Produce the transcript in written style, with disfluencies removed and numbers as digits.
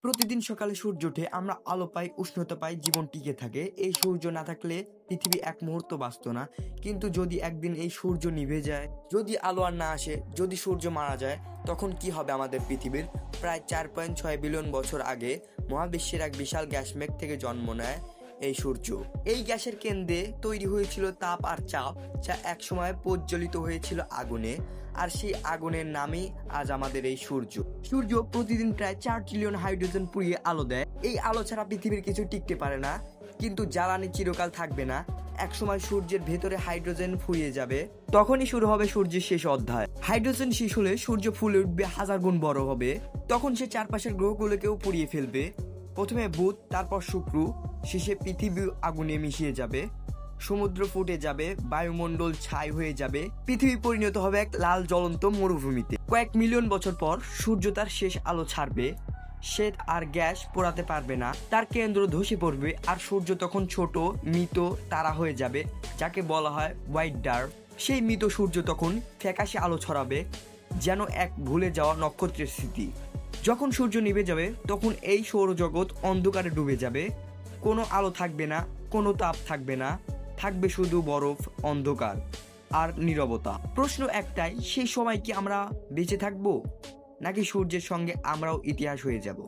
প্রতিদিন সকালে সূর্য ওঠে, আমরা আলো পাই, উষ্ণতা পাই, জীবন টিকে থাকে। এই সূর্য না থাকলে পৃথিবী এক মুহূর্ত বাঁচত না। কিন্তু যদি একদিন এই সূর্য নিভে যায়, যদি আলো আর না আসে, যদি সূর্য মারা যায়, তখন কি হবে আমাদের পৃথিবীর? প্রায় 4.6 বিলিয়ন বছর আগে মহাবিশ্বের এক বিশাল গ্যাস মেঘ থেকে জন্ম নেয় এই সূর্য। এই গ্যাসের কেন্দ্রে তৈরি হয়েছিল তাপ আর চাপ, যা একসময় প্রজ্বলিত হয়েছিল আগুনে, আর সেই আগুনের নামই আজ আমাদের এই সূর্য। সূর্য প্রতিদিন প্রায় 4 ট্রিলিয়ন হাইড্রোজেন পুড়িয়ে আলো দেয়। এই আলো ছাড়া পৃথিবীর কিছু টিকতে পারে না, কিন্তু জ্বালানি চিরকাল থাকবে না। একসময় সূর্যের ভেতরে হাইড্রোজেন ফুরিয়ে যাবে, তখনই শুরু হবে সূর্যের শেষ অধ্যায়। হাইড্রোজেন শেষ হলে সূর্য ফুলে উঠবে, হাজার গুণ বড় হবে। তখন সে চারপাশের গ্রহগুলোকেও পুড়িয়ে ফেলবে। প্রথমে বুধ, তারপর শুক্র, শেষে পৃথিবী আগুনে মিশিয়ে যাবে। সমুদ্র ফুটে যাবে, বায়ুমণ্ডল ছাই হয়ে যাবে, পৃথিবী পরিণত হবে এক লাল জ্বলন্ত মরুভূমিতে। কয়েক মিলিয়ন বছর পর সূর্য তার শেষ আলো ছাড়বে। শ্বেত আর গ্যাস পোড়াতে পারবে না, তার কেন্দ্র ধসে পড়বে, আর সূর্য তখন ছোট মৃত তারা হয়ে যাবে, যাকে বলা হয় হোয়াইট ডার্ক। সেই মৃত সূর্য তখন ফ্যাকাশে আলো ছড়াবে, যেন এক ভুলে যাওয়া নক্ষত্রের স্মৃতি। যখন সূর্য নিভে যাবে, তখন এই সৌরজগৎ অন্ধকারে ডুবে যাবে। কোনো আলো থাকবে না, কোনো তাপ থাকবে না, থাকবে শুধু বরফ, অন্ধকার আর নীরবতা। প্রশ্ন একটাই, সেই সময় কি আমরা বেঁচে থাকবো, নাকি সূর্যের সঙ্গে আমরাও ইতিহাস হয়ে যাব?